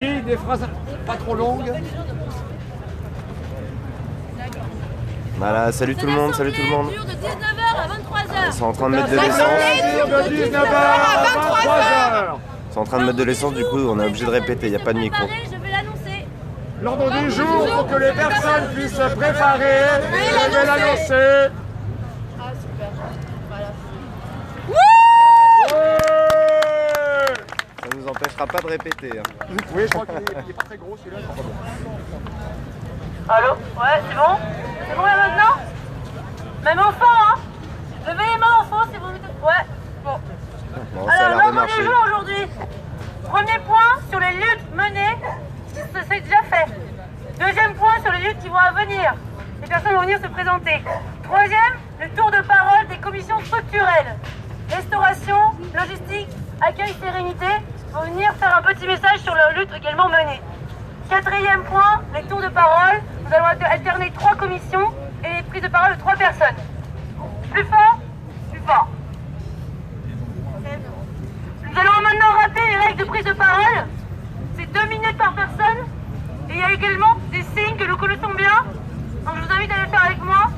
Des phrases pas trop longues. Voilà, salut tout le monde, salut tout le monde. Dure de 19h à 23h. Ils sont en train de mettre de l'essence. De 19h à 23h. Ils sont en train de mettre de l'essence, du coup on est obligé de répéter, il n'y a pas de micro. Je vais l'annoncer. L'ordre du jour, pour que les personnes puissent se préparer, je vais l'annoncer. Ah super. Voilà. Ça nous empêchera pas de répéter. Hein. Oui, je crois qu'il est pas très gros celui-là. Allô? Ouais, c'est bon? C'est bon là maintenant? Même enfant, hein? Levez les mains enfants si vous mettez... Ouais, bon. Bon, ça a Alors, l'air de l'ordre du marcher. jour aujourd'hui. Premier point sur les luttes menées, c'est déjà fait. Deuxième point sur les luttes qui vont à venir. Les personnes vont venir se présenter. Troisième, le tour de parole des commissions structurelles. Restauration, logistique, accueil, sérénité vont venir faire un petit message sur leur lutte également menée. Quatrième point, les tours de parole. Nous allons alterner 3 commissions et les prises de parole de 3 personnes. Plus fort? Plus fort. Nous allons maintenant rappeler les règles de prise de parole. C'est 2 minutes par personne. Et il y a également des signes que nous connaissons bien. Donc je vous invite à les faire avec moi.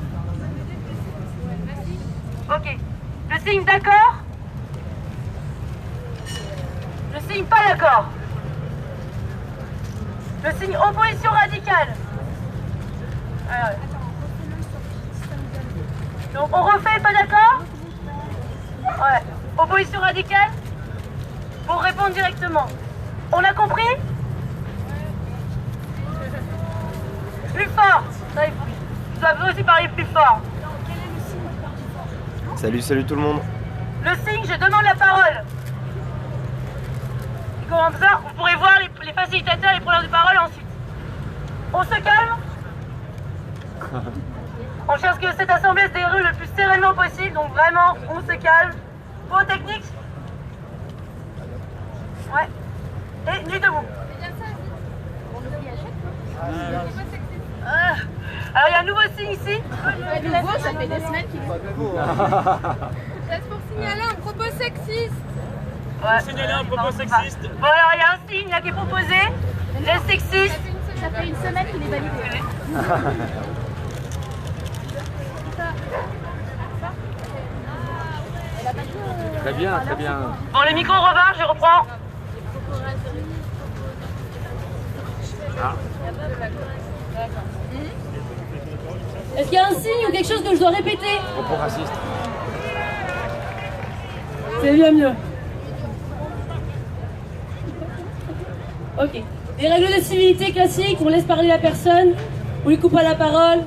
Ok. Le signe d'accord. Le signe pas d'accord. Le signe opposition radicale. Donc on refait, pas d'accord? Ouais. Opposition radicale? Pour répondre directement. On a compris? Plus fort. Ça, je dois aussi parler plus fort. Salut, salut tout le monde. Le signe, je demande la parole. Et comme ça, vous pourrez voir les facilitateurs et les preneurs de parole ensuite. On se calme. On cherche que cette assemblée se déroule le plus sereinement possible, donc vraiment, on se calme. Vos techniques? Ouais. Et nuit debout. Alors il y a un nouveau signe ici. Nouveau, ça fait des semaines qu'il est. C'est pour signaler un propos sexiste. Ouais. Signaler un propos sexiste. Bon alors il y a un signe là qui est proposé. Les sexistes. Ça fait une semaine qu'il est validé. Très bien, très bien. Bon, le micro repart, je reprends. Est-ce qu'il y a un signe ou quelque chose que je dois répéter? Propos raciste. C'est bien mieux. Ok. Les règles de civilité classiques, on laisse parler la personne, on lui coupe pas la parole,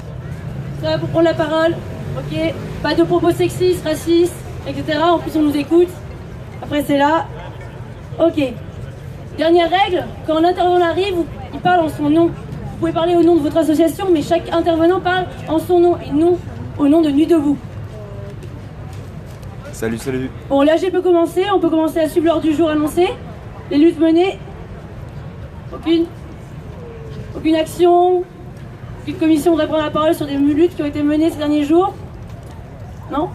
ça va pour prendre la parole, ok. Pas de propos sexistes, racistes, etc. En plus on nous écoute. Après c'est là. Ok. Dernière règle, quand un intervenant arrive, il parle en son nom. Vous pouvez parler au nom de votre association, mais chaque intervenant parle en son nom et non au nom de Nuit debout. Salut, salut. Bon, l'AG peut commencer, on peut commencer à suivre l'ordre du jour annoncé. Les luttes menées. Aucune action. Aucune commission voudrait prendre la parole sur des luttes qui ont été menées ces derniers jours. Non?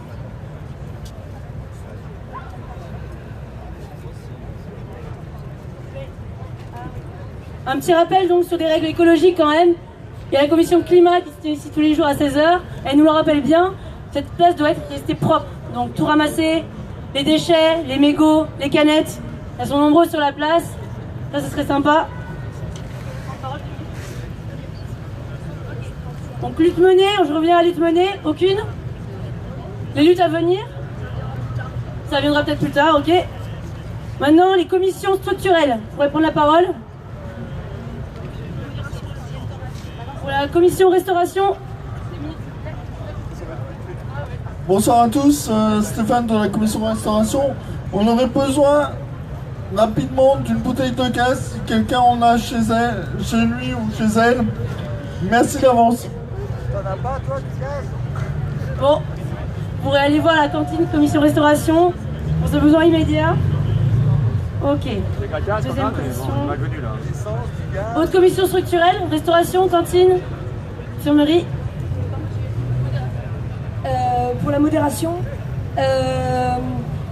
Un petit rappel donc sur des règles écologiques quand même. Il y a la commission climat qui se tient ici tous les jours à 16h. Elle nous le rappelle bien. Cette place doit être restée propre. Donc tout ramasser, les déchets, les mégots, les canettes. Elles sont nombreuses sur la place. Ça, ce serait sympa. Donc lutte menée, je reviens à lutte menée. Aucune. Les luttes à venir. Ça viendra peut-être plus tard, ok. Maintenant, les commissions structurelles. Vous pourrez prendre la parole. Pour la commission restauration. Bonsoir à tous, Stéphane de la commission de restauration. On aurait besoin rapidement d'une bouteille de gaz si quelqu'un en a chez lui ou chez elle. Merci d'avance. Bon, vous pourrez aller voir la cantine commission restauration pour ce besoin immédiat. Ok. Deuxième commission. Autre commission structurelle, restauration, cantine, infirmerie. Pour la modération,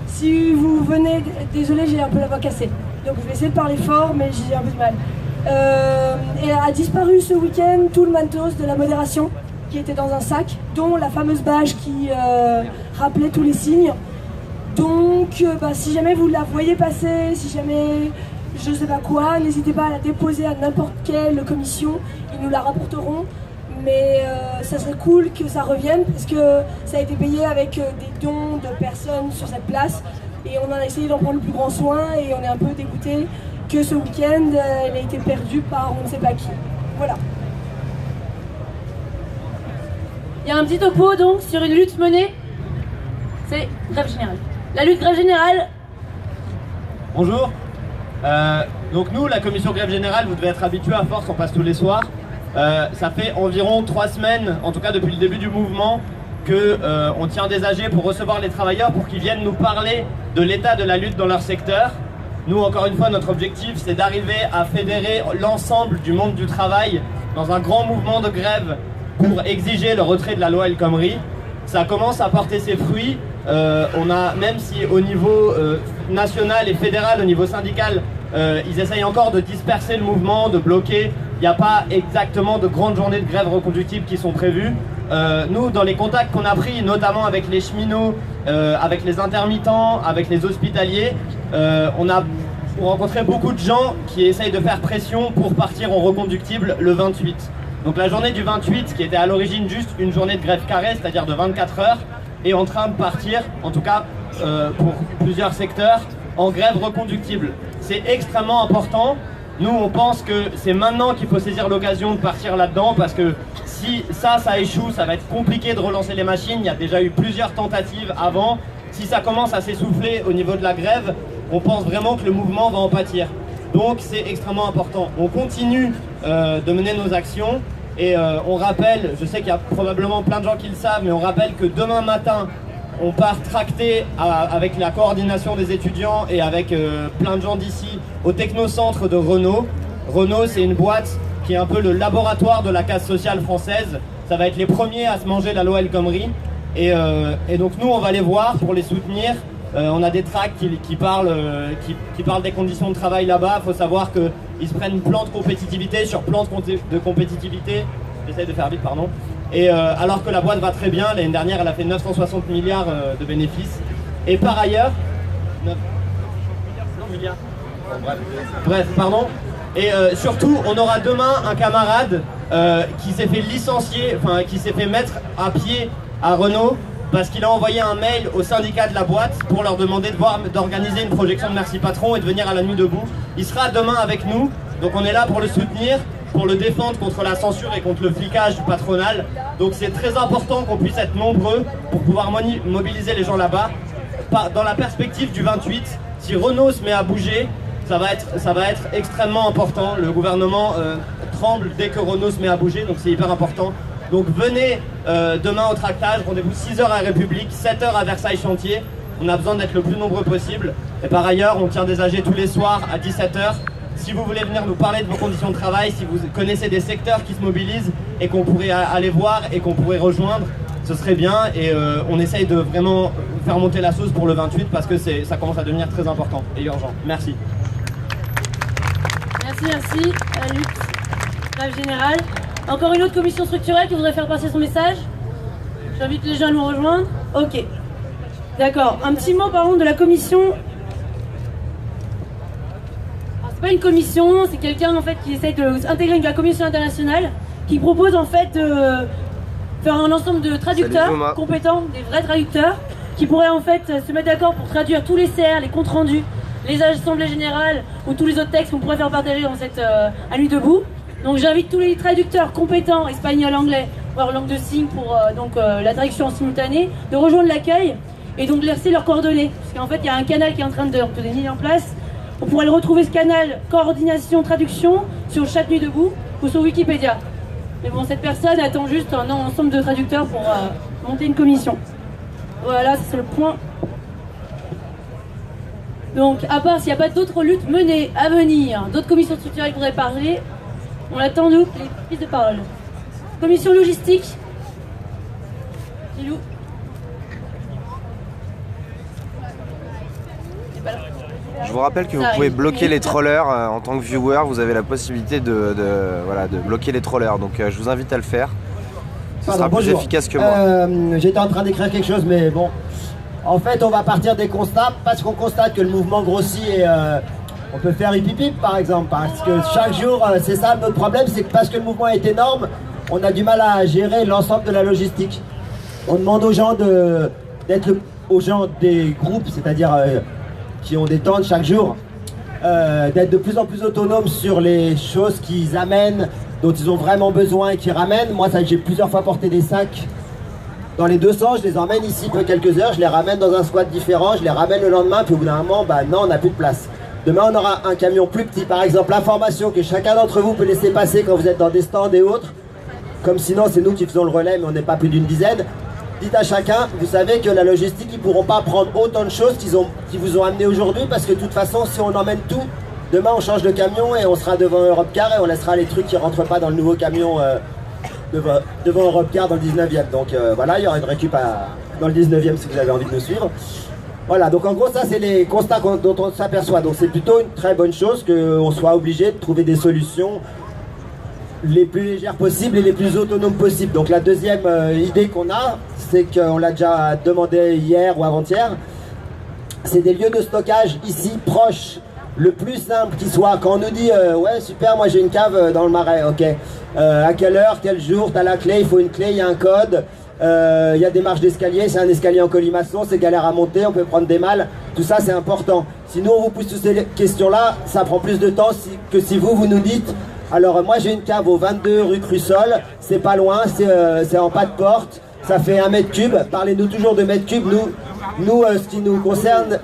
si vous venez, désolé, j'ai un peu la voix cassée, donc je vais essayer de parler fort, mais j'ai un peu de mal. Et a disparu ce week-end tout le matos de la modération qui était dans un sac, dont la fameuse bâche qui rappelait tous les signes. Donc si jamais vous la voyez passer, si jamais je sais pas quoi, n'hésitez pas à la déposer à n'importe quelle commission, ils nous la rapporteront. Mais ça serait cool que ça revienne parce que ça a été payé avec des dons de personnes sur cette place et on a essayé d'en prendre le plus grand soin et on est un peu dégoûté que ce week-end elle a été perdue par on ne sait pas qui. Voilà. Il y a un petit topo donc sur une lutte menée, c'est grève générale. La lutte grève générale. Bonjour. Donc nous, la commission grève générale, vous devez être habitués à force, on passe tous les soirs. Ça fait environ 3 semaines, en tout cas depuis le début du mouvement, qu'on tient des AG pour recevoir les travailleurs pour qu'ils viennent nous parler de l'état de la lutte dans leur secteur. Nous, encore une fois, notre objectif, c'est d'arriver à fédérer l'ensemble du monde du travail dans un grand mouvement de grève pour exiger le retrait de la loi El Khomri. Ça commence à porter ses fruits. On a, même si au niveau national et fédéral, au niveau syndical, ils essayent encore de disperser le mouvement, de bloquer. Il n'y a pas exactement de grandes journées de grève reconductibles qui sont prévues. Nous, dans les contacts qu'on a pris, notamment avec les cheminots, avec les intermittents, avec les hospitaliers, on a rencontré beaucoup de gens qui essayent de faire pression pour partir en reconductible le 28. Donc la journée du 28, qui était à l'origine juste une journée de grève carrée, c'est-à-dire de 24 heures, est en train de partir, en tout cas pour plusieurs secteurs, en grève reconductible. C'est extrêmement important. Nous, on pense que c'est maintenant qu'il faut saisir l'occasion de partir là-dedans parce que si ça échoue, ça va être compliqué de relancer les machines. Il y a déjà eu plusieurs tentatives avant. Si ça commence à s'essouffler au niveau de la grève, on pense vraiment que le mouvement va en pâtir. Donc c'est extrêmement important. On continue de mener nos actions et on rappelle, je sais qu'il y a probablement plein de gens qui le savent, mais on rappelle que demain matin, on part tracter avec la coordination des étudiants et avec plein de gens d'ici au technocentre de Renault. Renault, c'est une boîte qui est un peu le laboratoire de la casse sociale française. Ça va être les premiers à se manger la loi El Khomri. Et donc nous, on va les voir pour les soutenir. On a des tracts qui parlent des conditions de travail là-bas. Il faut savoir qu'ils se prennent plan de compétitivité sur plan de compétitivité. J'essaie de faire vite, pardon. Et alors que la boîte va très bien, l'année dernière elle a fait 960 milliards de bénéfices. Et par ailleurs... 9 milliards. Bref, pardon. Et surtout, on aura demain un camarade qui s'est fait licencier, enfin qui s'est fait mettre à pied à Renault parce qu'il a envoyé un mail au syndicat de la boîte pour leur demander d'organiser une projection de Merci Patron et de venir à la nuit debout. Il sera demain avec nous, donc on est là pour le soutenir, pour le défendre contre la censure et contre le flicage patronal. Donc c'est très important qu'on puisse être nombreux pour pouvoir mobiliser les gens là-bas. Dans la perspective du 28, si Renault se met à bouger, ça va être extrêmement important. Le gouvernement tremble dès que Renault se met à bouger, donc c'est hyper important. Donc venez demain au tractage, rendez-vous 6h à République, 7h à Versailles Chantier. On a besoin d'être le plus nombreux possible. Et par ailleurs, on tient des AG tous les soirs à 17h. Si vous voulez venir nous parler de vos conditions de travail, si vous connaissez des secteurs qui se mobilisent et qu'on pourrait aller voir et qu'on pourrait rejoindre, ce serait bien. Et on essaye de vraiment faire monter la sauce pour le 28 parce que ça commence à devenir très important et urgent. Merci. Merci. La lutte grève générale. Encore une autre commission structurelle qui voudrait faire passer son message. J'invite les gens à nous rejoindre. Ok. D'accord. Un petit mot par contre de la commission. C'est pas une commission, c'est quelqu'un en fait qui essaie d'intégrer la commission internationale, qui propose en fait de faire un ensemble de traducteurs compétents, des vrais traducteurs, qui pourraient en fait se mettre d'accord pour traduire tous les CR, les comptes rendus, les assemblées générales ou tous les autres textes qu'on pourrait faire partager dans cette à nuit debout. Donc j'invite tous les traducteurs compétents, espagnol, anglais, voire langue de signes pour la traduction en simultané, de rejoindre l'accueil et donc de laisser leurs coordonnées. Parce qu'en fait il y a un canal qui est en train de mis en place. On pourrait le retrouver ce canal coordination traduction sur chaque nuit debout ou sur Wikipédia. Mais bon, cette personne attend juste un ensemble de traducteurs pour monter une commission. Voilà, c'est le point. Donc, à part s'il n'y a pas d'autres luttes menées à venir, d'autres commissions structurelles qui voudraient parler, on attend nous les prises de parole. Commission logistique. Ilou. C'est pas là. Je vous rappelle que vous pouvez bloquer les trollers en tant que viewer. Vous avez la possibilité de bloquer les trollers. Donc je vous invite à le faire. Ce sera plus efficace que moi. J'étais en train d'écrire quelque chose, mais bon. En fait, on va partir des constats parce qu'on constate que le mouvement grossit et on peut faire hip par exemple. Parce que chaque jour, c'est ça notre problème, c'est que parce que le mouvement est énorme, on a du mal à gérer l'ensemble de la logistique. On demande aux gens aux gens des groupes, c'est-à-dire qui ont des tentes chaque jour, d'être de plus en plus autonomes sur les choses qu'ils amènent, dont ils ont vraiment besoin et qu'ils ramènent. Moi, j'ai plusieurs fois porté des sacs dans les deux sens, je les emmène ici pour quelques heures, je les ramène dans un squat différent, je les ramène le lendemain, puis au bout d'un moment, non, on n'a plus de place. Demain, on aura un camion plus petit, par exemple, l'information que chacun d'entre vous peut laisser passer quand vous êtes dans des stands et autres, comme sinon c'est nous qui faisons le relais, mais on n'est pas plus d'une dizaine. Dites à chacun, vous savez que la logistique, ils ne pourront pas prendre autant de choses qu'ils vous ont amené aujourd'hui, parce que de toute façon, si on emmène tout, demain on change de camion et on sera devant Europcar et on laissera les trucs qui ne rentrent pas dans le nouveau camion devant Europcar dans le 19e. Donc voilà, il y aura une récup dans le 19e si vous avez envie de nous suivre. Voilà, donc en gros ça c'est les constats dont on s'aperçoit. Donc c'est plutôt une très bonne chose qu'on soit obligé de trouver des solutions les plus légères possibles et les plus autonomes possibles. Donc la deuxième idée qu'on a, c'est qu'on l'a déjà demandé hier ou avant-hier, c'est des lieux de stockage ici proches, le plus simple qui soit. Quand on nous dit ouais super, moi j'ai une cave dans le Marais, ok, à quelle heure, quel jour, t'as la clé, il faut une clé, il y a un code, il y a des marches d'escalier, c'est un escalier en colimaçon, c'est galère à monter, on peut prendre des malles, tout ça c'est important. Si nous on vous pose toutes ces questions là, ça prend plus de temps que si vous nous dites alors moi j'ai une cave au 22 rue Crussol, c'est pas loin, c'est en pas de porte, ça fait 1 mètre cube, parlez-nous toujours de mètres cubes. Nous ce qui nous concerne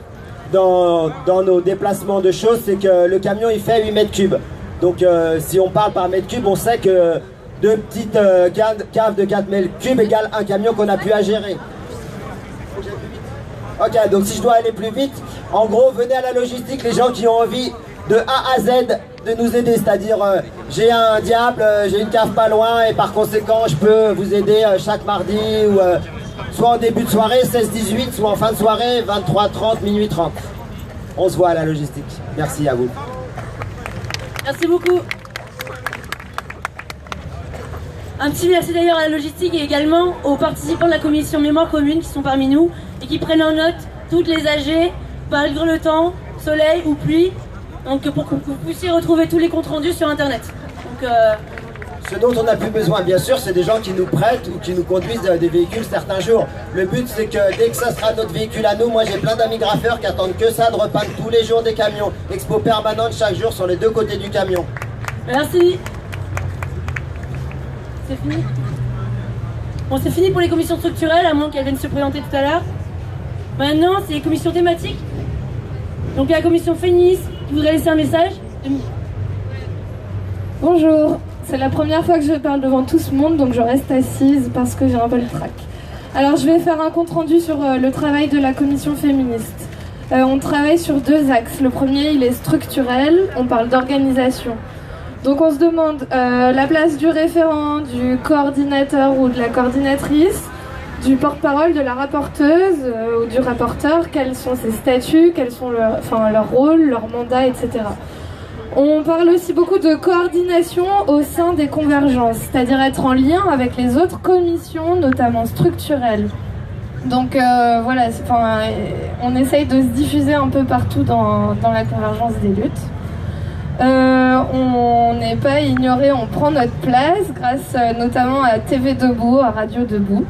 dans nos déplacements de choses, c'est que le camion il fait 8 mètres cubes. Donc si on parle par mètre cube, on sait que 2 petites caves de 4 mètres cubes égale un camion qu'on a plus à gérer. Ok, donc si je dois aller plus vite, en gros venez à la logistique, les gens qui ont envie de A à Z de nous aider, c'est-à-dire j'ai un diable, j'ai une cave pas loin et par conséquent je peux vous aider chaque mardi ou soit en début de soirée 16-18, soit en fin de soirée 23-30, minuit 30. On se voit à la logistique. Merci à vous. Merci beaucoup. Un petit merci d'ailleurs à la logistique et également aux participants de la commission mémoire commune qui sont parmi nous et qui prennent en note toutes les AG, malgré le temps, soleil ou pluie, donc pour que vous puissiez retrouver tous les comptes rendus sur internet. Donc, ce dont on n'a plus besoin, bien sûr, c'est des gens qui nous prêtent ou qui nous conduisent des véhicules certains jours. Le but, c'est que dès que ça sera notre véhicule à nous, moi j'ai plein d'amis graffeurs qui attendent que ça, de repeindre tous les jours des camions. Expo permanente chaque jour sur les deux côtés du camion. Merci. C'est fini. Bon, c'est fini pour les commissions structurelles, à moins qu'elles viennent se présenter tout à l'heure. Maintenant, c'est les commissions thématiques. Donc la commission féministe, qui voudrait laisser un message. Bonjour. C'est la première fois que je parle devant tout ce monde, donc je reste assise parce que j'ai un peu le trac. Alors je vais faire un compte rendu sur le travail de la commission féministe. On travaille sur 2 axes. Le premier, il est structurel, on parle d'organisation. Donc on se demande la place du référent, du coordinateur ou de la coordinatrice, du porte-parole, de la rapporteuse ou du rapporteur, quels sont ses statuts, quels sont leur rôle, leur mandat, etc. On parle aussi beaucoup de coordination au sein des convergences, c'est-à-dire être en lien avec les autres commissions, notamment structurelles. Donc voilà, on essaye de se diffuser un peu partout dans la convergence des luttes. On n'est pas ignoré, on prend notre place grâce notamment à TV Debout, à Radio Debout.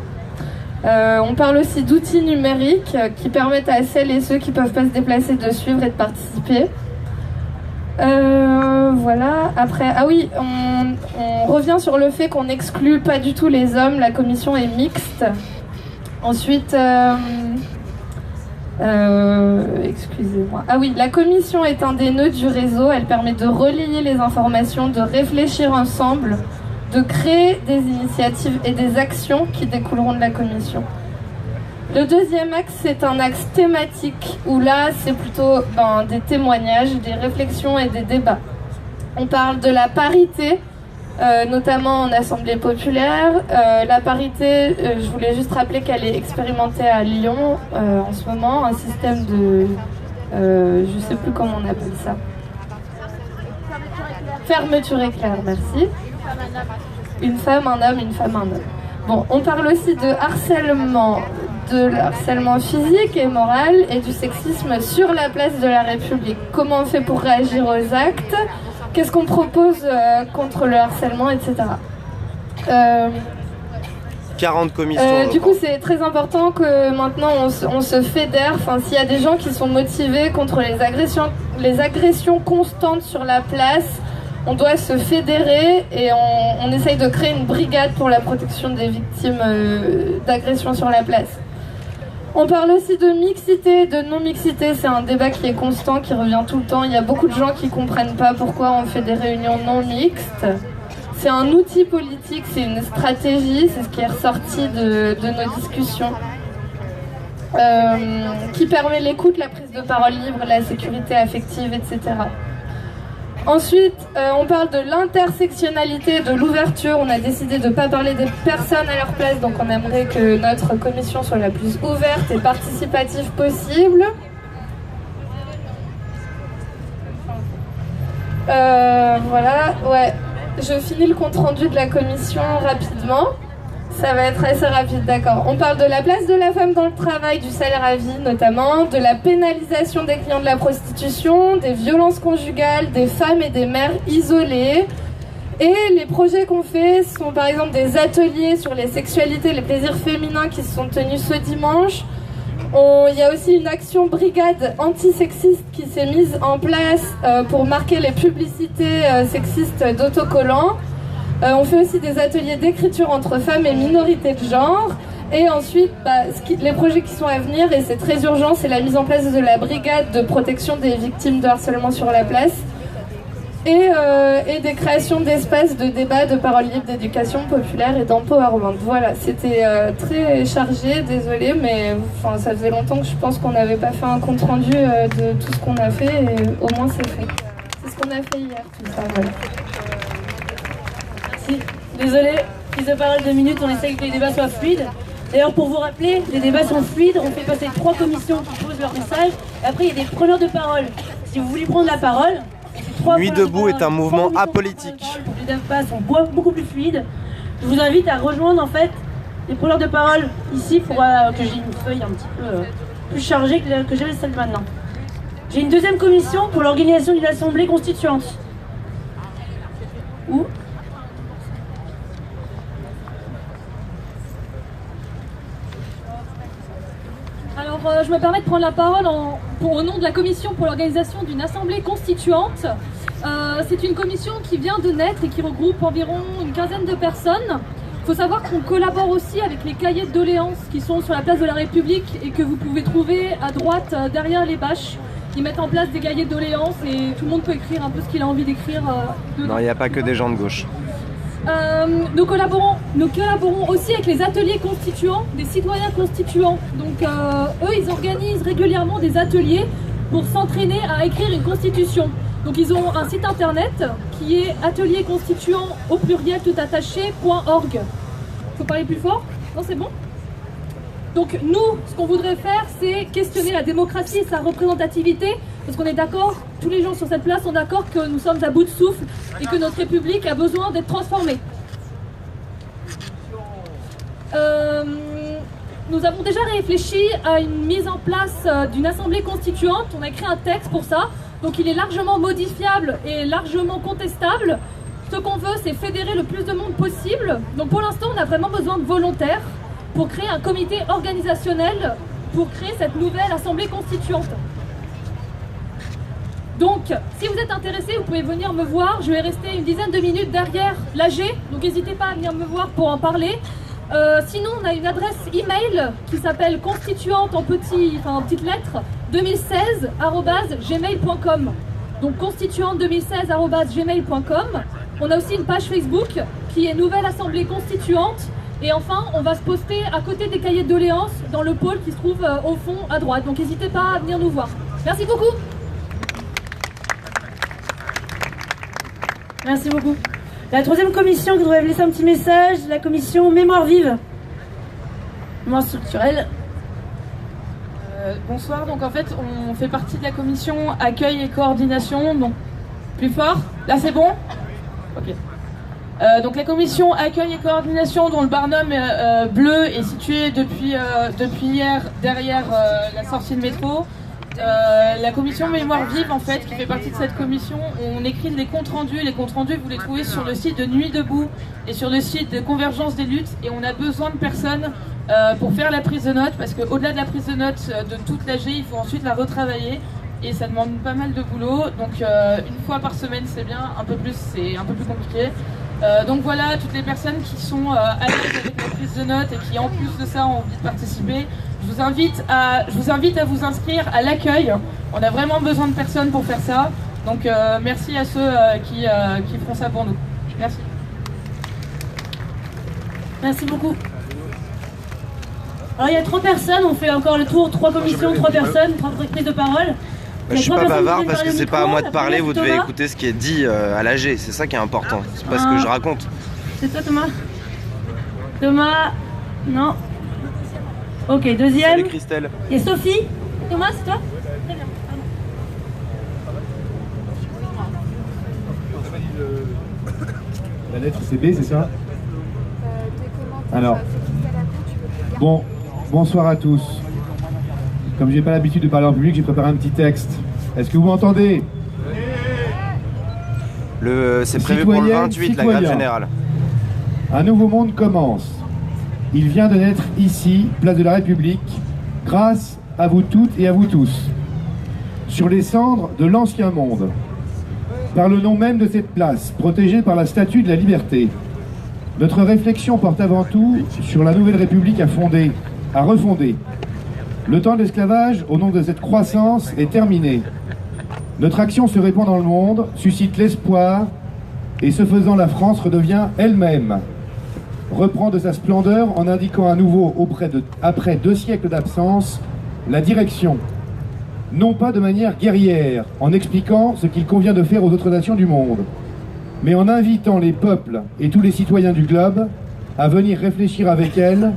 On parle aussi d'outils numériques qui permettent à celles et ceux qui ne peuvent pas se déplacer de suivre et de participer. Voilà, après, ah oui, on revient sur le fait qu'on n'exclut pas du tout les hommes, la commission est mixte. Ensuite, excusez-moi. Ah oui, la commission est un des nœuds du réseau, elle permet de relier les informations, de réfléchir ensemble, de créer des initiatives et des actions qui découleront de la commission. Le deuxième axe, c'est un axe thématique, où là, c'est plutôt des témoignages, des réflexions et des débats. On parle de la parité, notamment en assemblée populaire. La parité, je voulais juste rappeler qu'elle est expérimentée à Lyon en ce moment, un système je sais plus comment on appelle ça. Fermeture éclair, merci. Une femme, un homme, une femme, un homme. Bon, on parle aussi de harcèlement physique et moral et du sexisme sur la place de la République. Comment on fait pour réagir aux actes? Qu'est-ce qu'on propose contre le harcèlement, etc. 40 commissions. Du coup, c'est très important que maintenant on se fédère. Enfin, s'il y a des gens qui sont motivés contre les agressions constantes sur la place, on doit se fédérer et on essaye de créer une brigade pour la protection des victimes d'agressions sur la place. On parle aussi de mixité, de non-mixité. C'est un débat qui est constant, qui revient tout le temps. Il y a beaucoup de gens qui ne comprennent pas pourquoi on fait des réunions non mixtes. C'est un outil politique, c'est une stratégie, c'est ce qui est ressorti de nos discussions. Qui permet l'écoute, la prise de parole libre, la sécurité affective, etc. Ensuite, on parle de l'intersectionnalité, de l'ouverture. On a décidé de ne pas parler des personnes à leur place, donc on aimerait que notre commission soit la plus ouverte et participative possible. Voilà, ouais. Je finis le compte-rendu de la commission rapidement. Ça va être assez rapide, d'accord. On parle de la place de la femme dans le travail, du salaire à vie notamment, de la pénalisation des clients de la prostitution, des violences conjugales, des femmes et des mères isolées. Et les projets qu'on fait sont par exemple des ateliers sur les sexualités, les plaisirs féminins qui se sont tenus ce dimanche. Il y a aussi une action brigade antisexiste qui s'est mise en place pour marquer les publicités sexistes d'autocollants. On fait aussi des ateliers d'écriture entre femmes et minorités de genre. Et ensuite, les projets qui sont à venir, et c'est très urgent, c'est la mise en place de la brigade de protection des victimes de harcèlement sur la place. Et des créations d'espaces de débat, de parole libre, d'éducation populaire et d'empowerment. Voilà, c'était très chargé, désolé, mais ça faisait longtemps que je pense qu'on n'avait pas fait un compte rendu de tout ce qu'on a fait, et au moins c'est fait. C'est ce qu'on a fait hier, tout ça, voilà. Merci. Désolé, prise de parole 2 minutes, on essaye que les débats soient fluides. D'ailleurs, pour vous rappeler, les débats sont fluides, on fait passer 3 commissions qui posent leur message, et après il y a des preneurs de parole. Si vous voulez prendre la parole, Nuit debout est un mouvement apolitique. Les débats sont beaucoup plus fluides. Je vous invite à rejoindre en fait les preneurs de parole ici pour que j'ai une feuille un petit peu plus chargée que j'avais celle maintenant. J'ai une deuxième commission pour l'organisation d'une assemblée constituante. Où Alors, je me permets de prendre la parole au nom de la commission pour l'organisation d'une assemblée constituante. C'est une commission qui vient de naître et qui regroupe environ une quinzaine de personnes. Il faut savoir qu'on collabore aussi avec les cahiers de doléances qui sont sur la place de la République et que vous pouvez trouver à droite derrière les bâches. Ils mettent en place des cahiers de doléances et tout le monde peut écrire un peu ce qu'il a envie d'écrire. Non, il n'y a pas que des gens de gauche. Nous collaborons aussi avec les ateliers constituants, des citoyens constituants. Donc eux, ils organisent régulièrement des ateliers pour s'entraîner à écrire une constitution. Donc ils ont un site internet qui est atelierconstituant au pluriel tout attaché.org. Faut parler plus fort? Non, c'est bon? Donc nous, ce qu'on voudrait faire, c'est questionner la démocratie et sa représentativité, parce qu'on est d'accord, tous les gens sur cette place sont d'accord que nous sommes à bout de souffle et que notre République a besoin d'être transformée. Nous avons déjà réfléchi à une mise en place d'une assemblée constituante. On a écrit un texte pour ça, donc il est largement modifiable et largement contestable. Ce qu'on veut, c'est fédérer le plus de monde possible. Donc pour l'instant, on a vraiment besoin de volontaires pour créer un comité organisationnel pour créer cette nouvelle assemblée constituante. Donc, si vous êtes intéressé, vous pouvez venir me voir. Je vais rester une dizaine de minutes derrière l'AG, donc n'hésitez pas à venir me voir pour en parler. Sinon, on a une adresse email qui s'appelle constituante en petites lettres 2016@gmail.com. Donc constituante 2016@gmail.com. On a aussi une page Facebook qui est Nouvelle Assemblée Constituante. Et enfin, on va se poster à côté des cahiers de doléances dans le pôle qui se trouve au fond à droite. Donc n'hésitez pas à venir nous voir. Merci beaucoup. Merci beaucoup. La troisième commission qui devrait laisser un petit message, la commission Mémoire vive. Mémoire structurelle. Bonsoir, donc en fait on fait partie de la commission accueil et coordination, donc plus fort, là c'est bon? Ok. Donc la commission accueil et coordination dont le barnum bleu est situé depuis hier derrière la sortie de métro. La commission Mémoire Vive en fait qui fait partie de cette commission, on écrit les comptes rendus. Les comptes rendus vous les trouvez sur le site de Nuit Debout et sur le site de Convergence des Luttes, et on a besoin de personnes pour faire la prise de notes, parce qu'au-delà de la prise de notes de toute l'AG, il faut ensuite la retravailler et ça demande pas mal de boulot, donc une fois par semaine c'est bien, un peu plus c'est un peu plus compliqué. Donc voilà, toutes les personnes qui sont à l'aise avec la prise de notes et qui en plus de ça ont envie de participer, je vous invite à vous inscrire à l'accueil. On a vraiment besoin de personnes pour faire ça, donc merci à ceux qui feront ça pour nous. Merci. Merci beaucoup. Alors il y a 3 personnes, on fait encore le tour, 3 commissions, 3 personnes, 3 prises de parole. Je suis pas bavard parce que c'est pas à moi de parler, vous devez écouter ce qui est dit à l'AG, c'est ça qui est important, c'est pas ce que je raconte. C'est toi Thomas? Thomas? Non. Ok, deuxième. Salut Christelle. Et Sophie? Thomas, c'est toi? Très bien, pardon. La lettre c'est B, c'est ça? Alors, bonsoir à tous. Comme j'ai pas l'habitude de parler en public, j'ai préparé un petit texte. Est-ce que vous m'entendez? C'est prévu pour le 28, la grève générale. Un nouveau monde commence. Il vient de naître ici, place de la République, grâce à vous toutes et à vous tous. Sur les cendres de l'ancien monde. Par le nom même de cette place, protégée par la statue de la liberté. Notre réflexion porte avant tout sur la nouvelle République à refonder. Le temps de l'esclavage, au nom de cette croissance, est terminé. Notre action se répand dans le monde, suscite l'espoir, et ce faisant, la France redevient elle-même. Reprend de sa splendeur en indiquant à nouveau, après 2 siècles d'absence, la direction. Non pas de manière guerrière, en expliquant ce qu'il convient de faire aux autres nations du monde, mais en invitant les peuples et tous les citoyens du globe à venir réfléchir avec elle,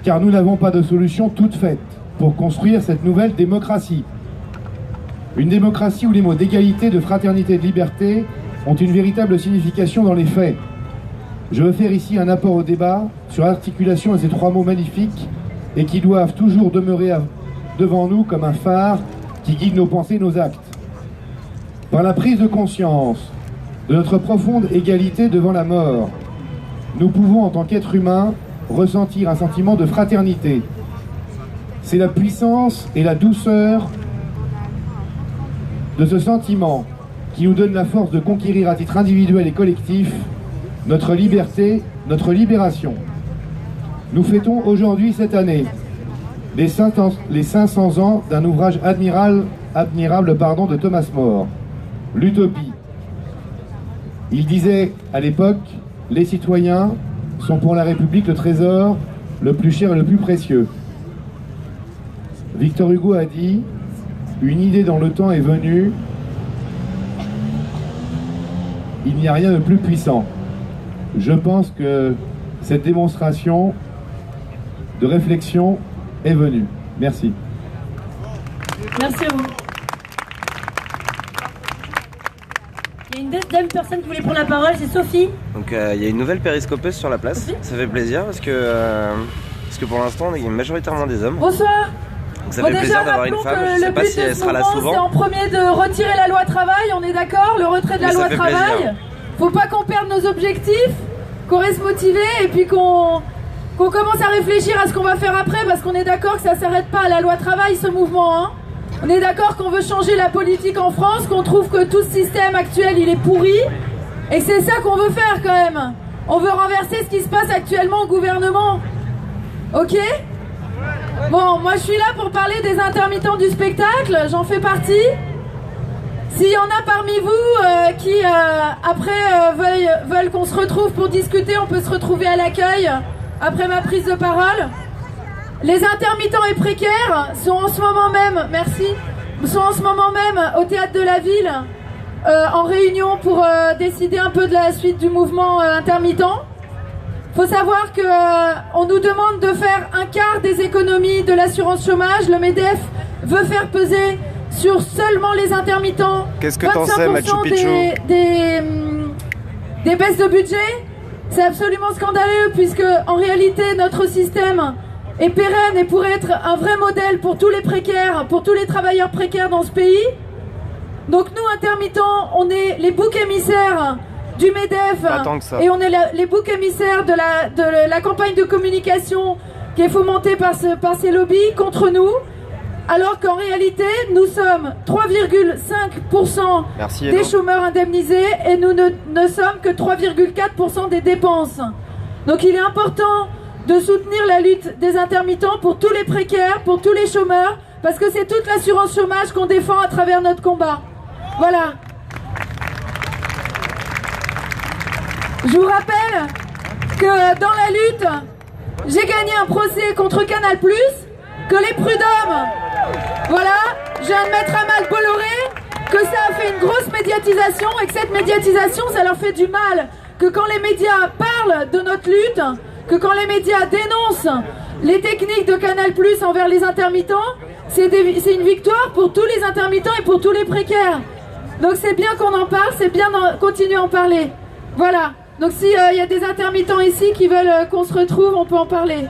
car nous n'avons pas de solution toute faite pour construire cette nouvelle démocratie. Une démocratie où les mots d'égalité, de fraternité et de liberté ont une véritable signification dans les faits. Je veux faire ici un apport au débat sur l'articulation de ces 3 mots magnifiques et qui doivent toujours demeurer devant nous comme un phare qui guide nos pensées et nos actes. Par la prise de conscience de notre profonde égalité devant la mort, nous pouvons en tant qu'êtres humains ressentir un sentiment de fraternité. C'est la puissance et la douceur de ce sentiment qui nous donne la force de conquérir à titre individuel et collectif notre liberté, notre libération. Nous fêtons aujourd'hui, cette année, les 500 ans d'un ouvrage admirable de Thomas More, l'Utopie. Il disait à l'époque, les citoyens sont pour la République le trésor le plus cher et le plus précieux. Victor Hugo a dit, une idée dans le temps est venue, il n'y a rien de plus puissant. Je pense que cette démonstration de réflexion est venue. Merci. Merci à vous. Il y a une deuxième personne qui voulait prendre la parole, c'est Sophie. Donc il y a une nouvelle périscopeuse sur la place. Sophie. Ça fait plaisir parce que pour l'instant on est majoritairement des hommes. Bonsoir. Donc ça fait plaisir d'avoir une femme. Je sais pas si elle sera là souvent. C'est en premier de retirer la loi travail, on est d'accord? Le retrait de la loi travail. Faut pas qu'on perde nos objectifs, qu'on reste motivé et puis qu'on commence à réfléchir à ce qu'on va faire après, parce qu'on est d'accord que ça s'arrête pas à la loi travail, ce mouvement, hein. On est d'accord qu'on veut changer la politique en France, qu'on trouve que tout ce système actuel il est pourri, et c'est ça qu'on veut faire quand même. On veut renverser ce qui se passe actuellement au gouvernement. Ok? Bon, moi je suis là pour parler des intermittents du spectacle, j'en fais partie. S'il y en a parmi vous qui après veulent qu'on se retrouve pour discuter, on peut se retrouver à l'accueil après ma prise de parole. Les intermittents et précaires sont en ce moment même, sont en ce moment même au théâtre de la ville en réunion pour décider un peu de la suite du mouvement intermittent. Faut savoir que on nous demande de faire un quart des économies de l'assurance chômage. Le MEDEF veut faire peser sur seulement les intermittents. Qu'est-ce que t'en sais, Machu Picchu? Des baisses de budget. C'est absolument scandaleux puisque en réalité notre système est pérenne et pourrait être un vrai modèle pour tous les précaires, pour tous les travailleurs précaires dans ce pays. Donc nous intermittents, on est les boucs émissaires du MEDEF et on est les boucs émissaires de la campagne de communication qui est fomentée par ces lobbies contre nous, alors qu'en réalité nous sommes 3,5% des chômeurs indemnisés et nous ne sommes que 3,4% des dépenses. Donc il est important de soutenir la lutte des intermittents pour tous les précaires, pour tous les chômeurs, parce que c'est toute l'assurance chômage qu'on défend à travers notre combat. Voilà. Je vous rappelle que dans la lutte, j'ai gagné un procès contre Canal+, que les prud'hommes, voilà, je viens de mettre à mal Bolloré, que ça a fait une grosse médiatisation et que cette médiatisation, ça leur fait du mal. Que quand les médias parlent de notre lutte, que quand les médias dénoncent les techniques de Canal+ envers les intermittents, c'est une victoire pour tous les intermittents et pour tous les précaires. Donc c'est bien qu'on en parle, c'est bien de continuer à en parler. Voilà. Donc s'il y a des intermittents ici qui veulent qu'on se retrouve, on peut en parler.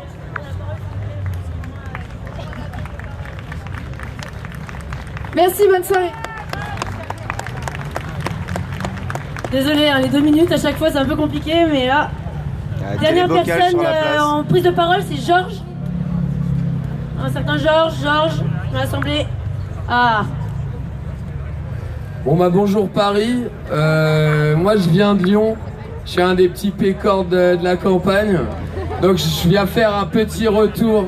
Merci, bonne soirée. Désolé, hein, les 2 minutes à chaque fois c'est un peu compliqué, mais là... Dernière personne en prise de parole, c'est Georges. Un certain Georges dans l'Assemblée. Ah. Bon bah bonjour Paris, moi je viens de Lyon, je suis un des petits pécores de la campagne, donc je viens faire un petit retour.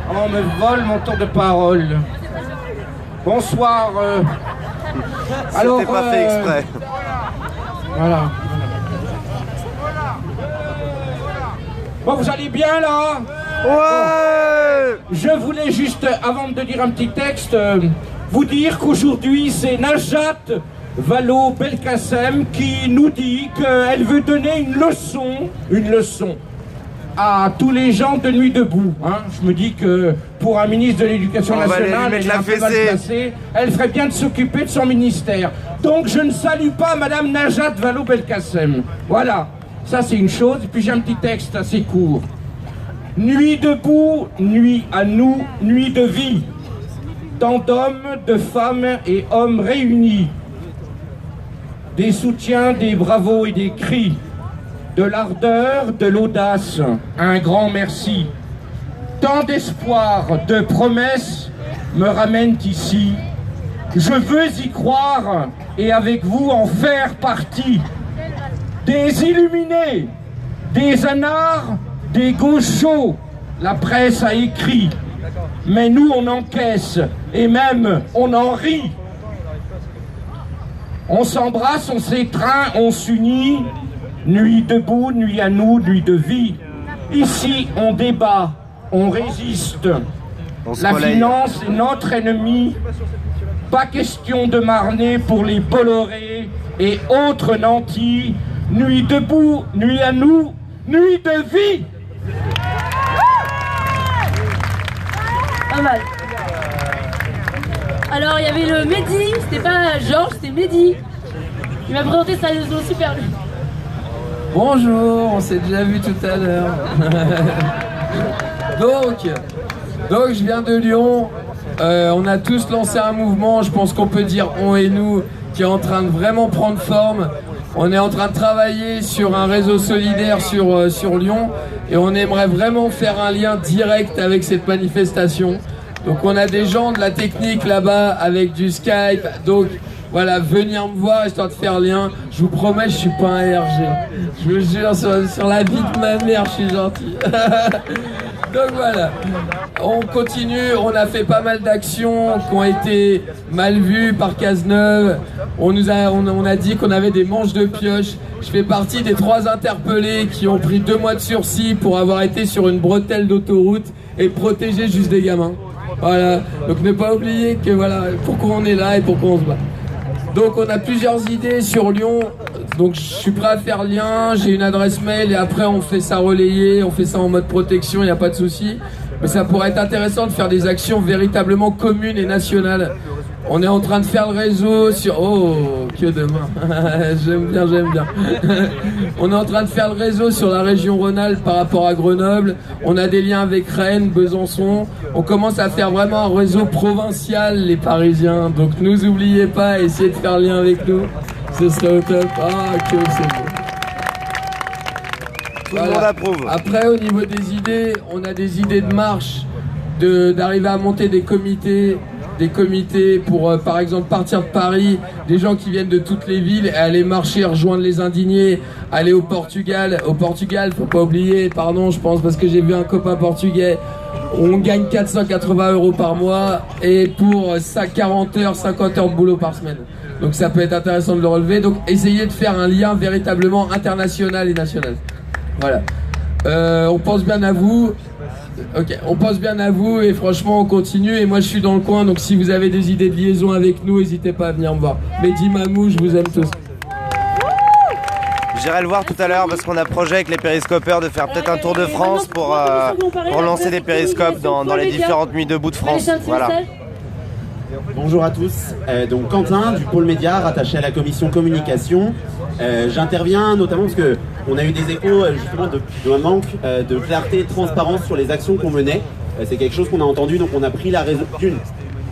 On me vole mon tour de parole. Bonsoir. Alors, c'était pas fait exprès. Voilà. Bon, vous allez bien là? Ouais. Je voulais juste, avant de dire un petit texte, vous dire qu'aujourd'hui c'est Najat Vallaud-Belkacem qui nous dit qu'elle veut donner une leçon à tous les gens de Nuit debout. Hein. Je me dis que pour un ministre de l'Éducation nationale, elle est un peu mal placée. Elle ferait bien de s'occuper de son ministère. Donc je ne salue pas Madame Najat Vallaud-Belkacem. Voilà, ça c'est une chose. Et puis j'ai un petit texte assez court. Nuit debout, nuit à nous, nuit de vie. Tant d'hommes, de femmes et hommes réunis. Des soutiens, des bravos et des cris. De l'ardeur, de l'audace, un grand merci. Tant d'espoir, de promesses me ramènent ici. Je veux y croire et avec vous en faire partie. Des illuminés, des anards, des gauchos, la presse a écrit. Mais nous on encaisse et même on en rit. On s'embrasse, on s'étreint, on s'unit. Nuit debout, nuit à nous, nuit de vie. Ici, on débat, on résiste. La finance est notre ennemi. Pas question de marner pour les Bolloré et autres nantis. Nuit debout, nuit à nous, nuit de vie. Pas mal. Alors, il y avait le Mehdi, c'était pas Georges, c'était Mehdi. Il m'a présenté sa leçon super. Bonjour, on s'est déjà vu tout à l'heure. donc je viens de Lyon. On a tous lancé un mouvement, je pense qu'on peut dire on et nous, qui est en train de vraiment prendre forme. On est en train de travailler sur un réseau solidaire sur Lyon et on aimerait vraiment faire un lien direct avec cette manifestation. Donc on a des gens de la technique là-bas avec du Skype, donc voilà, venir me voir histoire de faire lien. Je vous promets, je suis pas un RG. Je vous jure, sur la vie de ma mère, je suis gentil. Donc voilà, on continue, on a fait pas mal d'actions qui ont été mal vues par Cazeneuve. On a dit qu'on avait des manches de pioche. Je fais partie des 3 interpellés qui ont pris 2 mois de sursis pour avoir été sur une bretelle d'autoroute et protéger juste des gamins. Voilà, donc ne pas oublier que voilà, pourquoi on est là et pourquoi on se bat. Donc on a plusieurs idées sur Lyon, Donc je suis prêt à faire lien, j'ai une adresse mail et après on fait ça relayer, on fait ça en mode protection, il n'y a pas de souci. Mais ça pourrait être intéressant de faire des actions véritablement communes et nationales. On est en train de faire le réseau sur... Oh, que demain. J'aime bien, j'aime bien. On est en train de faire le réseau sur la région Rhône-Alpes par rapport à Grenoble. On a des liens avec Rennes, Besançon. On commence à faire vraiment un réseau provincial, les Parisiens. Donc ne nous oubliez pas, essayez de faire lien avec nous. Ce serait au top. Ah, que c'est beau. Tout le monde approuve. Après, au niveau des idées, on a des idées de marche, d'arriver à monter des comités pour, par exemple, partir de Paris, des gens qui viennent de toutes les villes, et aller marcher, rejoindre les indignés, aller au Portugal. Au Portugal, faut pas oublier, pardon, je pense, parce que j'ai vu un copain portugais, on gagne 480 € par mois, et pour 40 heures, 50 heures de boulot par semaine. Donc ça peut être intéressant de le relever. Donc essayez de faire un lien véritablement international et national. Voilà. On pense bien à vous. Ok, on pense bien à vous et franchement on continue. Et moi je suis dans le coin, donc si vous avez des idées de liaison avec nous, n'hésitez pas à venir me voir. Mehdi, Mamou, je vous aime tous. J'irai le voir tout à l'heure parce qu'on a projet avec les périscopeurs de faire peut-être un tour de France pour lancer des périscopes dans les différentes nuits debout de France. Voilà. Bonjour à tous, donc Quentin du pôle média rattaché à la commission communication. J'interviens notamment parce qu'on a eu des échos justement d'un manque de clarté et de transparence sur les actions qu'on menait. C'est quelque chose qu'on a entendu, donc on a pris la raison d'une.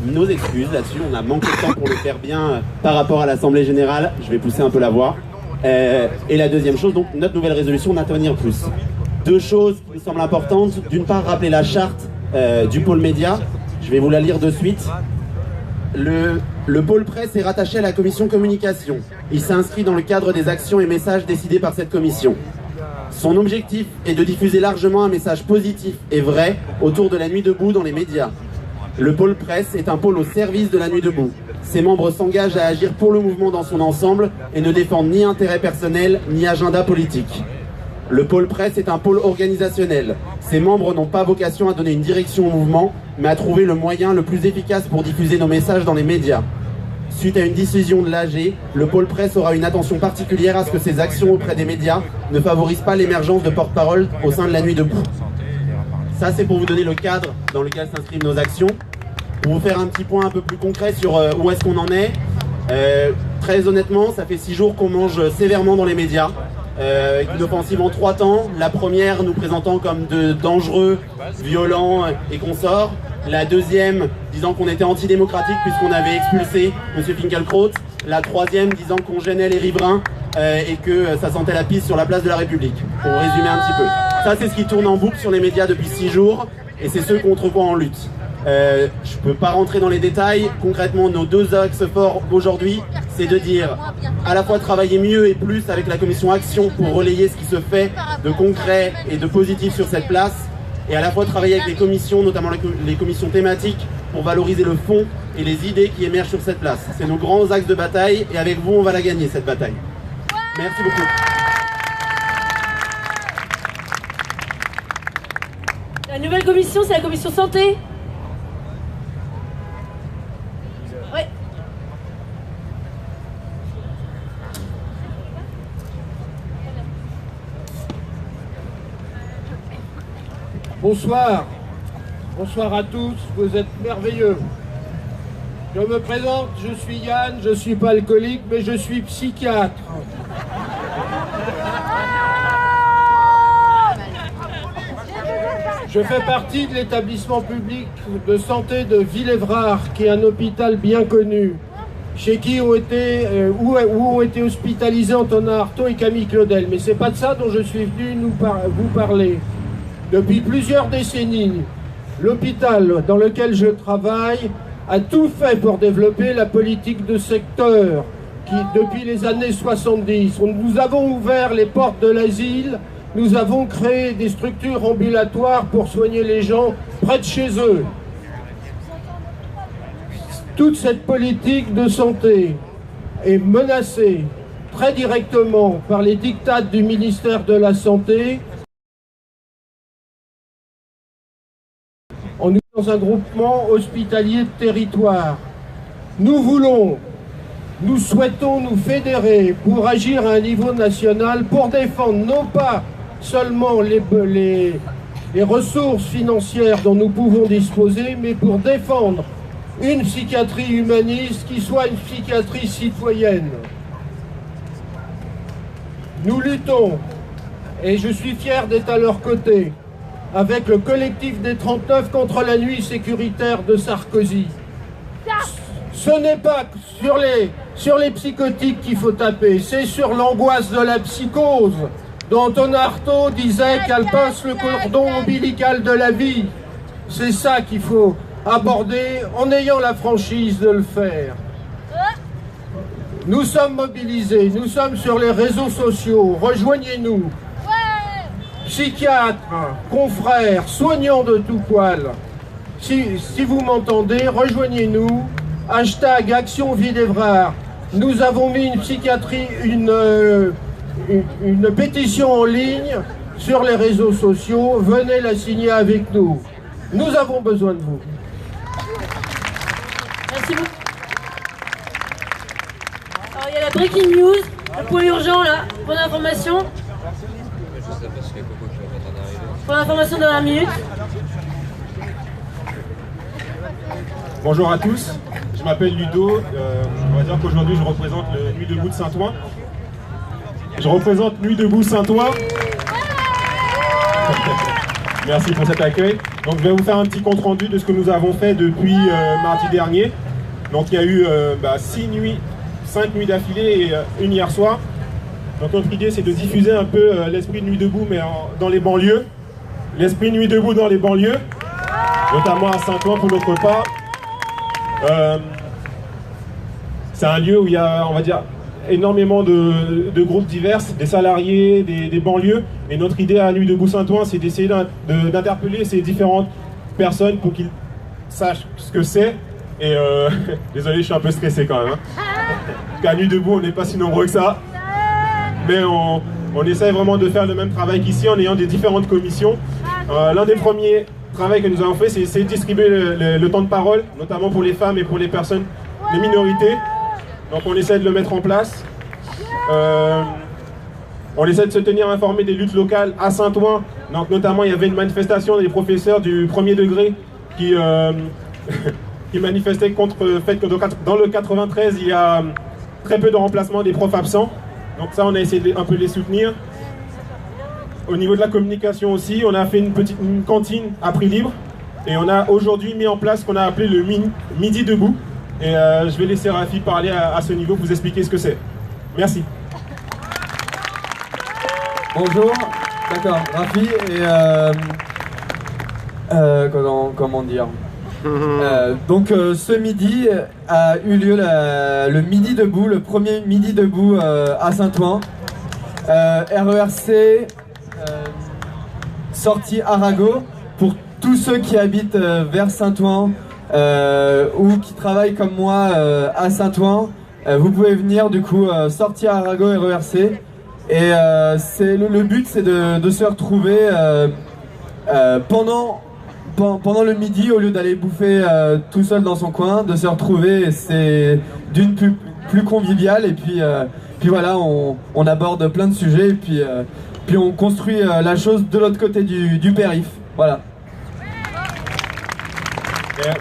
Nos excuses là-dessus, on a manqué de temps pour le faire bien par rapport à l'Assemblée Générale. Je vais pousser un peu la voix. Et la deuxième chose, donc notre nouvelle résolution d'intervenir plus. Deux choses qui me semblent importantes. D'une part, rappeler la charte du pôle média. Je vais vous la lire de suite. Le pôle presse est rattaché à la commission communication. Il s'inscrit dans le cadre des actions et messages décidés par cette commission. Son objectif est de diffuser largement un message positif et vrai autour de la nuit debout dans les médias. Le pôle presse est un pôle au service de la nuit debout. Ses membres s'engagent à agir pour le mouvement dans son ensemble et ne défendent ni intérêt personnel ni agenda politique. Le pôle presse est un pôle organisationnel. Ses membres n'ont pas vocation à donner une direction au mouvement, mais à trouver le moyen le plus efficace pour diffuser nos messages dans les médias. Suite à une décision de l'AG, le pôle presse aura une attention particulière à ce que ses actions auprès des médias ne favorisent pas l'émergence de porte-parole au sein de la nuit debout. Ça, c'est pour vous donner le cadre dans lequel s'inscrivent nos actions. Pour vous faire un petit point un peu plus concret sur où est-ce qu'on en est, très honnêtement, ça fait 6 jours qu'on mange sévèrement dans les médias. Une offensive en 3 temps. La première nous présentant comme de dangereux, violents et consorts. La deuxième disant qu'on était antidémocratique puisqu'on avait expulsé M. Finkielkraut. La troisième disant qu'on gênait les riverains et que ça sentait la pisse sur la place de la République. Pour résumer un petit peu. Ça, c'est ce qui tourne en boucle sur les médias depuis 6 jours et c'est ce contre quoi on lutte. Je ne peux pas rentrer dans les détails. Concrètement, nos 2 axes forts aujourd'hui, c'est de dire à la fois travailler mieux et plus avec la commission Action pour relayer ce qui se fait de concret et de positif sur cette place, et à la fois travailler avec les commissions, notamment les commissions thématiques, pour valoriser le fond et les idées qui émergent sur cette place. C'est nos grands axes de bataille, et avec vous, on va la gagner, cette bataille. Merci beaucoup. La nouvelle commission, c'est la commission santé. Ouais. Bonsoir. Bonsoir à tous, vous êtes merveilleux. Je me présente, je suis Yann, je ne suis pas alcoolique, mais je suis psychiatre. Je fais partie de l'établissement public de santé de Villévrard, qui est un hôpital bien connu, chez qui où ont été hospitalisés Antonin Artaud et Camille Claudel. Mais c'est pas de ça dont je suis venu vous parler. Depuis plusieurs décennies, l'hôpital dans lequel je travaille a tout fait pour développer la politique de secteur qui, depuis les années 70, nous avons ouvert les portes de l'asile, nous avons créé des structures ambulatoires pour soigner les gens près de chez eux. Toute cette politique de santé est menacée très directement par les diktats du ministère de la Santé. On est dans un groupement hospitalier de territoire. Nous voulons nous souhaitons nous fédérer pour agir à un niveau national, pour défendre non pas seulement les ressources financières dont nous pouvons disposer, mais pour défendre une psychiatrie humaniste qui soit une psychiatrie citoyenne. Nous luttons, et je suis fier d'être à leur côté, avec le collectif des 39 contre la nuit sécuritaire de Sarkozy. Ce n'est pas sur les psychotiques qu'il faut taper, c'est sur l'angoisse de la psychose, dont Antonin Artaud disait qu'elle passe le cordon ombilical de la vie. C'est ça qu'il faut aborder en ayant la franchise de le faire. Nous sommes mobilisés, nous sommes sur les réseaux sociaux, rejoignez-nous. Psychiatres, confrères, soignants de tout poil, si vous m'entendez, rejoignez-nous. Hashtag Action Villévrard. Nous avons mis une psychiatrie, une pétition en ligne sur les réseaux sociaux. Venez la signer avec nous. Nous avons besoin de vous. Merci beaucoup. Alors il y a la breaking news, le point urgent là, pour l'information. Pour l'information de 1 minute. Bonjour à tous, je m'appelle Ludo, on va dire qu'aujourd'hui je représente le Nuit debout de Saint-Ouen. Je représente Nuit debout Saint-Ouen. Merci pour cet accueil. Donc je vais vous faire un petit compte rendu de ce que nous avons fait depuis mardi dernier. Donc il y a eu 5 nuits d'affilée et une hier soir. Donc notre idée c'est de diffuser un peu l'esprit de Nuit debout mais dans les banlieues. L'esprit de Nuit debout dans les banlieues, notamment à Saint-Ouen pour notre part. C'est un lieu où il y a, on va dire, énormément de groupes divers, des salariés, des banlieues. Et notre idée à Nuit debout Saint-Ouen, c'est d'essayer d'interpeller ces différentes personnes pour qu'ils sachent ce que c'est. Et désolé, je suis un peu stressé quand même. Parce qu'à Nuit debout, on n'est pas si nombreux que ça. Mais on essaie vraiment de faire le même travail qu'ici en ayant des différentes commissions. L'un des premiers travail que nous avons fait, c'est distribuer le temps de parole, notamment pour les femmes et pour les personnes, les minorités. Donc on essaie de le mettre en place. On essaie de se tenir informé des luttes locales à Saint-Ouen. Donc notamment il y avait une manifestation des professeurs du premier degré qui manifestaient contre le fait que dans le 93 il y a très peu de remplacement des profs absents. Donc ça on a essayé de un peu les soutenir. Au niveau de la communication aussi, on a fait une cantine à prix libre et on a aujourd'hui mis en place ce qu'on a appelé le Midi debout. Et je vais laisser Rafi parler à ce niveau, vous expliquer ce que c'est. Merci. Bonjour, d'accord, Rafi et comment dire donc ce midi a eu lieu le Midi debout, le premier Midi debout à Saint-Ouen. RERC sortie Arago pour tous ceux qui habitent vers Saint-Ouen ou qui travaillent comme moi à Saint-Ouen. Vous pouvez venir du coup sortie Arago RERC et le but c'est de se retrouver pendant le midi au lieu d'aller bouffer tout seul dans son coin, de se retrouver, c'est d'une plus convivial et puis voilà, on aborde plein de sujets et puis on construit la chose de l'autre côté du périph'. Voilà.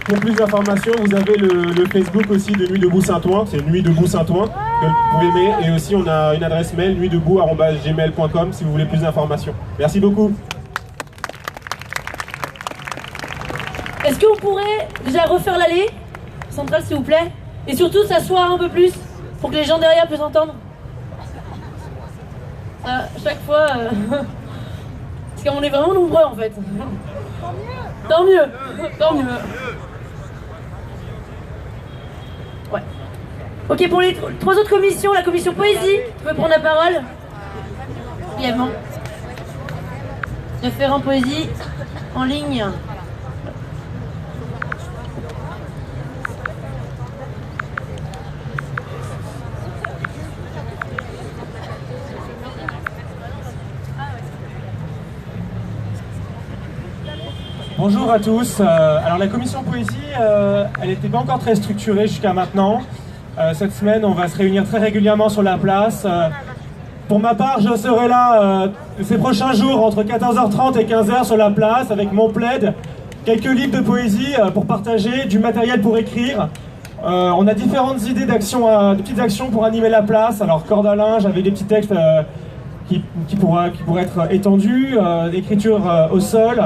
Pour plus d'informations, vous avez le Facebook aussi de Nuit debout Saint-Ouen, c'est Nuit debout Saint-Ouen, que vous pouvez aimer. Et aussi on a une adresse mail nuitdebout@gmail.com si vous voulez plus d'informations. Merci beaucoup. Est-ce qu'on pourrait déjà refaire l'allée centrale s'il vous plaît? Et surtout s'asseoir un peu plus pour que les gens derrière puissent entendre. Chaque fois... Parce qu'on est vraiment nombreux en fait. Tant mieux. Tant mieux. Ouais. Ok, pour les 3 autres commissions, la commission poésie, vous pouvez prendre la parole. Brièvement. Référent poésie en ligne. Bonjour à tous. Alors la commission poésie, elle n'était pas encore très structurée jusqu'à maintenant. Cette semaine, on va se réunir très régulièrement sur la place. Pour ma part, je serai là ces prochains jours entre 14h30 et 15h sur la place avec mon plaid, quelques livres de poésie pour partager, du matériel pour écrire. On a différentes idées d'actions, de petites actions pour animer la place. Alors corde à linge avec des petits textes qui pourraient être étendus, d'écriture au sol.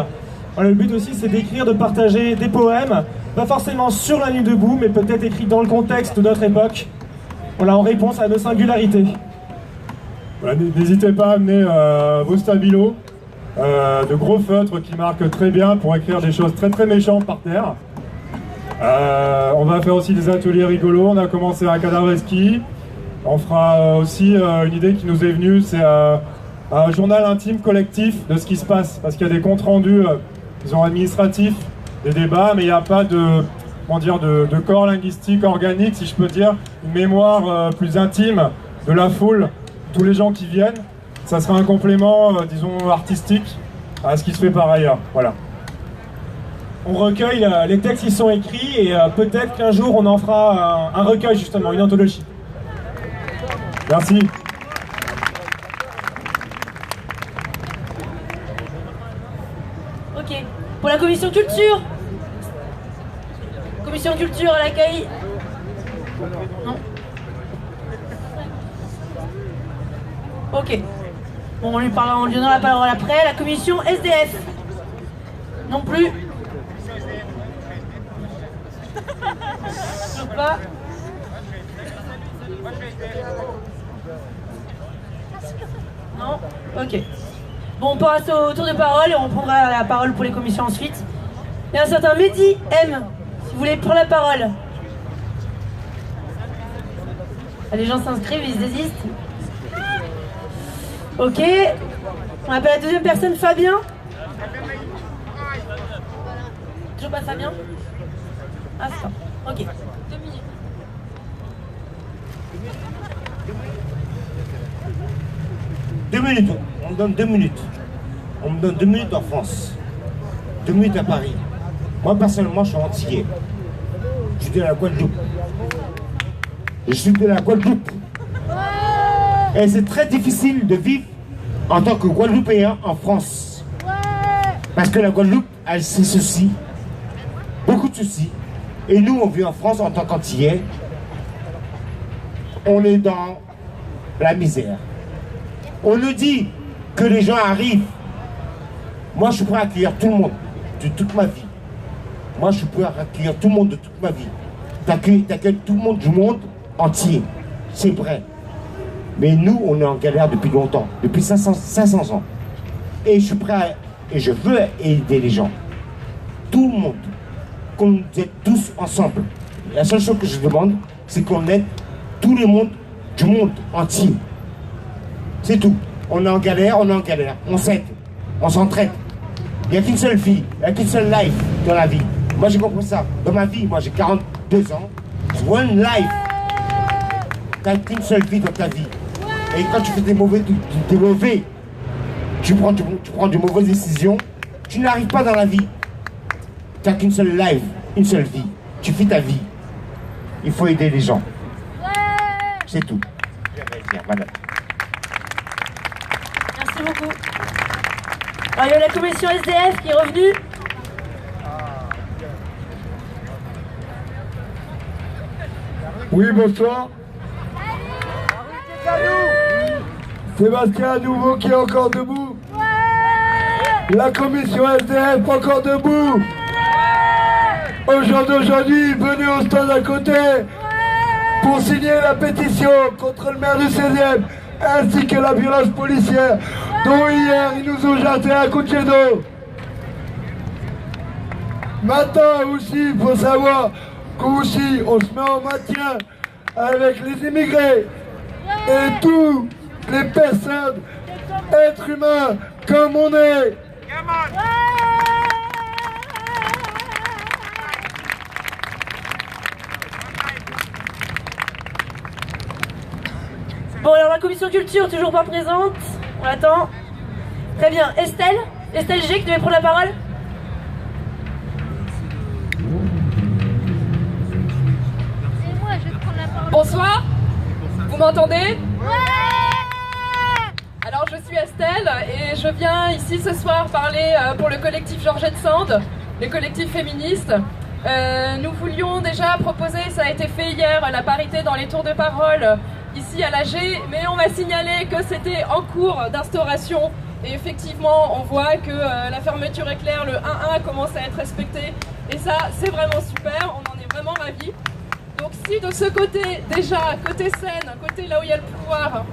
Voilà, le but aussi c'est d'écrire, de partager des poèmes, pas forcément sur la nuit debout, mais peut-être écrits dans le contexte de notre époque, voilà, en réponse à nos singularités. Voilà, n'hésitez pas à amener vos stabilos, de gros feutres qui marquent très bien pour écrire des choses très très méchantes par terre. On va faire aussi des ateliers rigolos, on a commencé à Cadavreski. On fera aussi une idée qui nous est venue, c'est un journal intime collectif de ce qui se passe, parce qu'il y a des comptes rendus disons administratifs, des débats, mais il n'y a pas de corps linguistique organique, si je peux dire, une mémoire plus intime de la foule, tous les gens qui viennent. Ça sera un complément, disons, artistique à ce qui se fait par ailleurs. Voilà. On recueille, les textes qui sont écrits, et peut-être qu'un jour on en fera un recueil justement, une anthologie. Merci. Ok. Pour la commission culture. Commission culture à l'accueil. Non. Ok. Bon, on lui donnera la parole après. La commission SDF. Non plus. Toujours pas. Non. Ok. Bon, on passe au tour de parole et on prendra la parole pour les commissions ensuite. Il y a un certain Mehdi M. Si vous voulez prendre la parole. Les gens s'inscrivent, ils se désistent. Ok. On appelle la deuxième personne Fabien. Toujours pas Fabien? Ah, c'est ça. Ok. 2 minutes. On me donne 2 minutes. On me donne 2 minutes en France. 2 minutes à Paris. Moi, personnellement, je suis antillais. Je suis de la Guadeloupe. Et c'est très difficile de vivre en tant que Guadeloupéen en France. Parce que la Guadeloupe, elle sait ceci. Beaucoup de soucis. Et nous, on vit en France en tant qu'antillais. On est dans la misère. On nous dit que les gens arrivent. Moi, je suis prêt à accueillir tout le monde de toute ma vie. Moi, je suis prêt à accueillir tout le monde de toute ma vie. T'accueilles tout le monde du monde entier. C'est vrai. Mais nous, on est en galère depuis longtemps. Depuis 500 ans. Et je suis prêt et je veux aider les gens. Tout le monde. Qu'on aide tous ensemble. La seule chose que je demande, c'est qu'on aide tout le monde du monde entier. C'est tout. On est en galère, on s'aide, on s'entraide. Il n'y a qu'une seule vie, il n'y a qu'une seule life dans la vie. Moi j'ai compris ça. Dans ma vie, moi j'ai 42 ans. One life. T'as qu'une seule vie dans ta vie. Et quand tu fais tu prends de mauvaises décisions, tu n'arrives pas dans la vie. T'as qu'une seule life, une seule vie. Tu fais ta vie. Il faut aider les gens. C'est tout. Voilà. Merci beaucoup. Alors, il y a la commission SDF qui est revenue. Oui, bonsoir. Sébastien à nouveau qui est encore debout. La commission SDF encore debout. Au jour d'aujourd'hui, venez au stand à côté pour signer la pétition contre le maire du 16e ainsi que la violence policière dont hier ils nous ont jeté un coup de jet d'eau. Maintenant aussi, il faut savoir qu'aussi on se met en maintien avec les immigrés et toutes les personnes, êtres humains comme on est. Bon, alors la commission culture, toujours pas présente. On attend. Très bien. Estelle G, qui devait prendre la parole. C'est moi, je vais prendre la parole. Bonsoir. Vous m'entendez? Alors je suis Estelle et je viens ici ce soir parler pour le collectif Georgette Sand, le collectif féministe. Nous voulions déjà proposer, ça a été fait hier, la parité dans les tours de parole ici à l'AG, mais on m'a signalé que c'était en cours d'instauration et effectivement on voit que la fermeture éclair, le 1-1 commence à être respecté et ça c'est vraiment super, on en est vraiment ravis. Donc si de ce côté, déjà côté scène, côté là où il y a le pouvoir,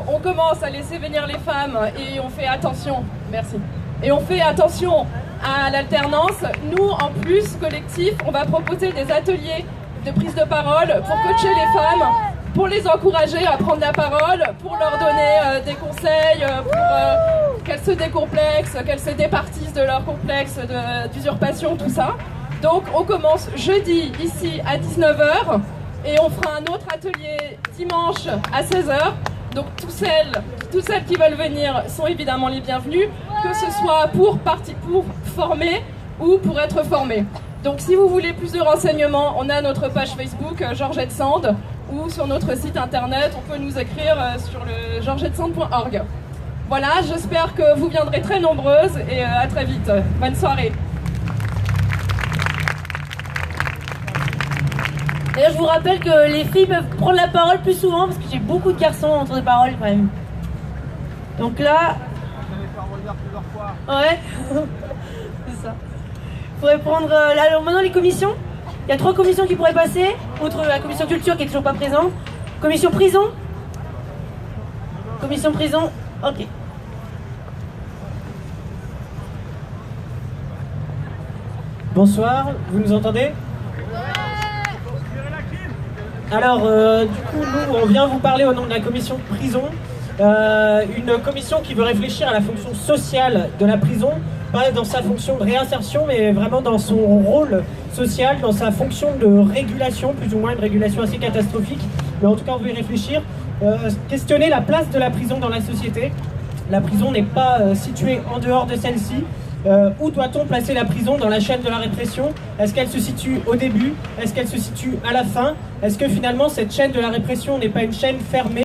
on commence à laisser venir les femmes et on fait attention, merci, et on fait attention à l'alternance, nous en plus, collectif, on va proposer des ateliers de prise de parole pour coacher les femmes, pour les encourager à prendre la parole, pour leur donner des conseils, pour qu'elles se décomplexent, qu'elles se départissent de leur complexe d'usurpation, tout ça. Donc on commence jeudi ici à 19h et on fera un autre atelier dimanche à 16h. Donc toutes celles qui veulent venir sont évidemment les bienvenues, que ce soit pour former ou pour être formées. Donc si vous voulez plus de renseignements, on a notre page Facebook Georgette Sand ou sur notre site internet, on peut nous écrire sur le georgettesand.org. Voilà, j'espère que vous viendrez très nombreuses et à très vite. Bonne soirée. D'ailleurs, je vous rappelle que les filles peuvent prendre la parole plus souvent parce que j'ai beaucoup de garçons en tour de parole quand même. Donc là. Ouais. C'est ça. Il faudrait prendre. Là, alors maintenant, les commissions. Il y a 3 commissions qui pourraient passer, outre la commission culture qui est toujours pas présente. Commission prison. Commission prison. Ok. Bonsoir, vous nous entendez? Alors, du coup, nous, on vient vous parler au nom de la commission prison, une commission qui veut réfléchir à la fonction sociale de la prison, pas dans sa fonction de réinsertion, mais vraiment dans son rôle social, dans sa fonction de régulation, plus ou moins une régulation assez catastrophique, mais en tout cas on veut y réfléchir, questionner la place de la prison dans la société. La prison n'est pas située en dehors de celle-ci. Où doit-on placer la prison dans la chaîne de la répression? Est-ce qu'elle se situe au début? Est-ce qu'elle se situe à la fin? Est-ce que finalement cette chaîne de la répression n'est pas une chaîne fermée?